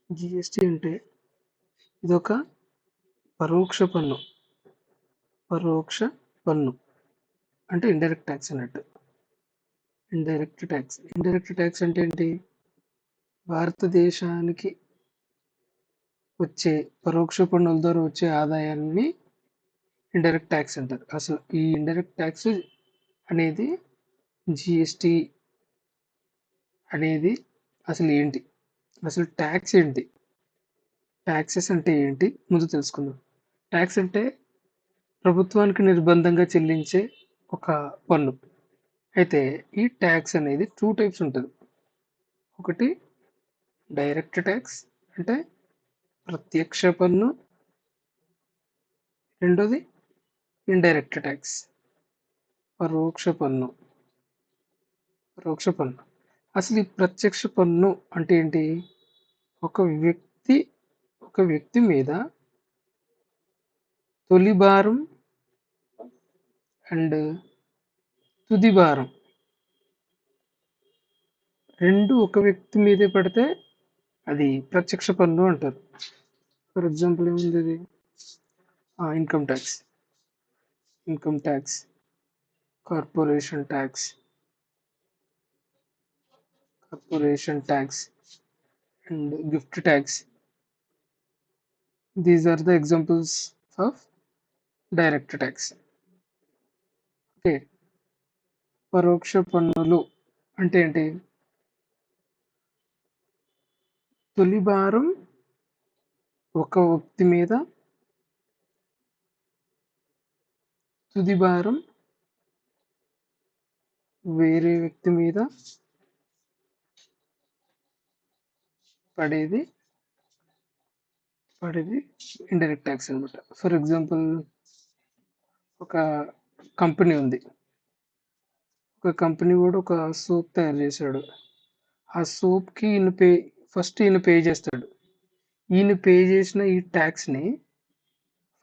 GST అంటే ఇదొక పరోక్ష పన్ను. పరోక్ష పన్ను అంటే ఇండైరెక్ట్ ట్యాక్స్ అన్నట్టు. ఇండైరెక్ట్ ట్యాక్స్ అంటే ఏంటి? భారతదేశానికి వచ్చే పరోక్ష పన్నుల ద్వారా వచ్చే ఆదాయాన్ని ఇండైరెక్ట్ ట్యాక్స్ అంటారు. అసలు ఈ ఇండైరెక్ట్ ట్యాక్స్ అనేది జిఎస్టి అనేది అసలు ఏంటి? అసలు ట్యాక్స్ ఏంటి? ట్యాక్సెస్ అంటే ఏంటి? ముందు తెలుసుకుందాం. ట్యాక్స్ అంటే ప్రభుత్వానికి నిర్బంధంగా చెల్లించే ఒక పన్ను. అయితే ఈ ట్యాక్స్ అనేది 2 టైప్స్ ఉంటది. ఒకటి డైరెక్ట్ ట్యాక్స్ అంటే ప్రత్యక్ష పన్ను. రెండోది ఇండైరెక్ట్ ట్యాక్స్ పరోక్ష పన్ను. అసలు ఈ ప్రత్యక్ష పన్ను అంటే ఏంటి? ఒక వ్యక్తి మీద తొలి భారం అండ్ తుది భారం రెండు ఒక వ్యక్తి మీదే పడితే అది ప్రత్యక్ష పన్ను అంటారు. ఫర్ ఎగ్జాంపుల్ ఏముంది ఇది? Income tax, corporation tax and gift tax. These are the examples of direct tax. Okay. పరోక్ష పన్నులు అంటే ఏంటి? తొలి భారం ఒక వ్యక్తి మీద, తుది భారం వేరే వ్యక్తి మీద పడేది ఇండైరెక్ట్ ట్యాక్స్ అనమాట. ఫర్ ఎగ్జాంపుల్ ఒక కంపెనీ ఉంది. ఒక కంపెనీ కూడా ఒక సోప్ తయారు చేశాడు. ఆ సోప్కి ఈయన పే చేస్తాడు. ఈయన పే చేసిన ఈ ట్యాక్స్ని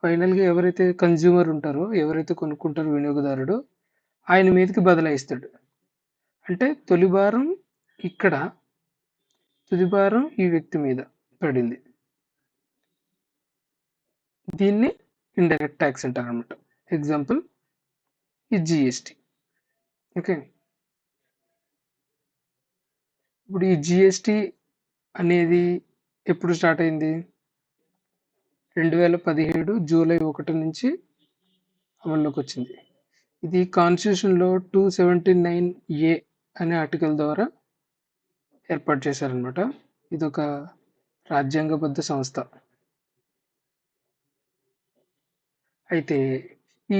ఫైనల్గా ఎవరైతే కన్జ్యూమర్ ఉంటారో, ఎవరైతే కొనుక్కుంటారో వినియోగదారుడు, ఆయన మీదకి బదలాయిస్తాడు. అంటే తొలి భారం ఇక్కడ, తుది భారం ఈ వ్యక్తి మీద పడింది. దీన్ని ఇండైరెక్ట్ ట్యాక్స్ అంటారు అనమాట. ఎగ్జాంపుల్ ఈ జిఎస్టి. ఓకే. ఇప్పుడు ఈ జిఎస్టి అనేది ఎప్పుడు స్టార్ట్ అయింది? 2017 జూలై 1 నుంచి అమల్లోకి వచ్చింది. ఇది కాన్స్టిట్యూషన్లో 279A అనే ఆర్టికల్ ద్వారా ఏర్పాటు చేశారనమాట. ఇదొక రాజ్యాంగబద్ధ సంస్థ. అయితే ఈ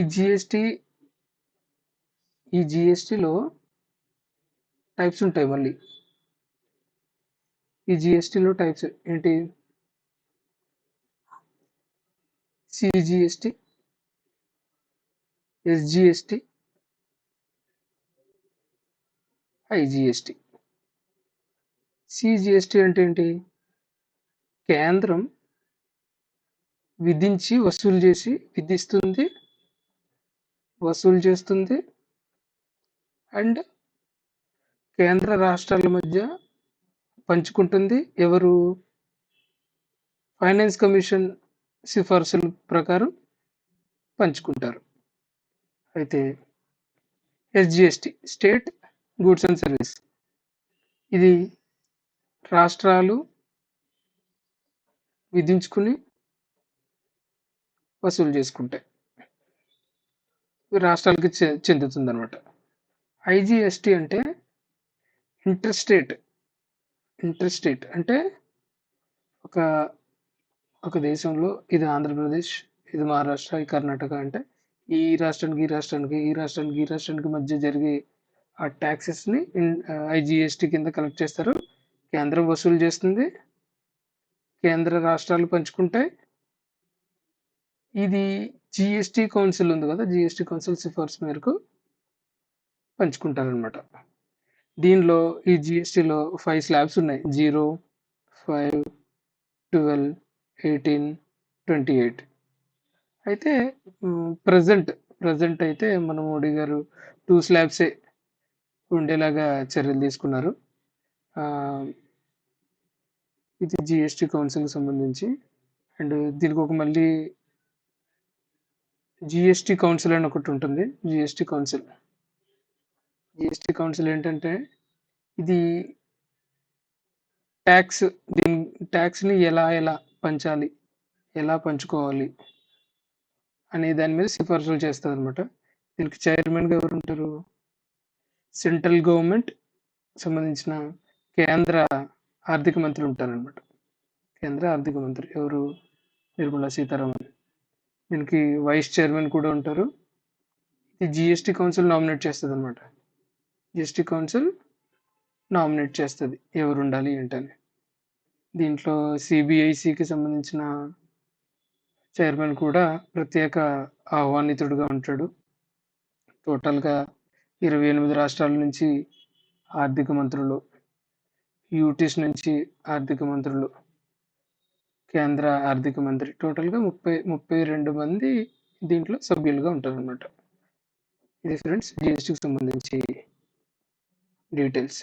జిఎస్టిలో టైప్స్ ఉంటాయి. మళ్ళీ ఈ జిఎస్టిలో టైప్స్ ఏంటి? CGST, SGST, IGST. సిజిఎస్టి అంటే ఏంటి? కేంద్రం వసూలు చేస్తుంది అండ్ కేంద్ర రాష్ట్రాల మధ్య పంచుకుంటుంది. ఎవరు? ఫైనాన్స్ కమిషన్ సిఫార్సుల ప్రకారం పంచుకుంటారు. అయితే SGST state goods and service, ఇది రాష్ట్రాలు విధించుకుని వసూలు చేసుకుంటాయి. రాష్ట్రాలకి చెందుతుంది అనమాట. ఐజిఎస్టి అంటే ఇంటర్ స్టేట్ అంటే ఒక దేశంలో, ఇది ఆంధ్రప్రదేశ్, ఇది మహారాష్ట్ర, ఈ కర్ణాటక, అంటే ఈ రాష్ట్రానికి మధ్య జరిగే ఆ ట్యాక్సెస్ని ఐజిఎస్టి కింద కలెక్ట్ చేస్తారు. కేంద్రం వసూలు చేస్తుంది, కేంద్ర రాష్ట్రాలు పంచుకుంటాయి. ఇది జిఎస్టి కౌన్సిల్ ఉంది కదా, జిఎస్టి కౌన్సిల్ సిఫార్సు మేరకు పంచుకుంటారనమాట. దీనిలో ఈ జిఎస్టిలో 5 స్లాబ్స్ ఉన్నాయి: 0, 5, 12, 18, 28. అయితే ప్రజెంట్ అయితే మన మోడీ గారు 2 స్లాబ్సే ఉండేలాగా చర్యలు తీసుకున్నారు. ఇది జిఎస్టీ కౌన్సిల్కి సంబంధించి. అండ్ దీనికి ఒక మళ్ళీ జిఎస్టీ కౌన్సిల్ అని ఒకటి ఉంటుంది. జిఎస్టీ కౌన్సిల్ ఏంటంటే ఇది ట్యాక్స్ దీని ట్యాక్స్ని ఎలా పంచాలి, ఎలా పంచుకోవాలి అనే దాని మీద సిఫార్సులు చేస్తుంది అనమాట. దీనికి చైర్మన్గా ఎవరు ఉంటారు? సెంట్రల్ గవర్నమెంట్ సంబంధించిన కేంద్ర ఆర్థిక మంత్రి ఉంటారనమాట. కేంద్ర ఆర్థిక మంత్రి ఎవరు? నిర్మలా సీతారామన్. దీనికి వైస్ చైర్మన్ కూడా ఉంటారు. ఈ జిఎస్టీ కౌన్సిల్ నామినేట్ చేస్తుంది అనమాట. జిఎస్టీ కౌన్సిల్ నామినేట్ చేస్తుంది ఎవరు ఉండాలి ఏంటని. దీంట్లో సిబిఐసికి సంబంధించిన చైర్మన్ కూడా ప్రత్యేక ఆహ్వానితుడుగా ఉంటాడు. టోటల్గా 28 రాష్ట్రాల నుంచి ఆర్థిక మంత్రులు, యూటీస్ నుంచి ఆర్థిక మంత్రులు, కేంద్ర ఆర్థిక మంత్రి, టోటల్గా 32 మంది దీంట్లో సభ్యులుగా ఉంటారన్నమాట. ఇది ఫ్రెండ్స్ జిఎస్టీకి సంబంధించి డీటెయిల్స్.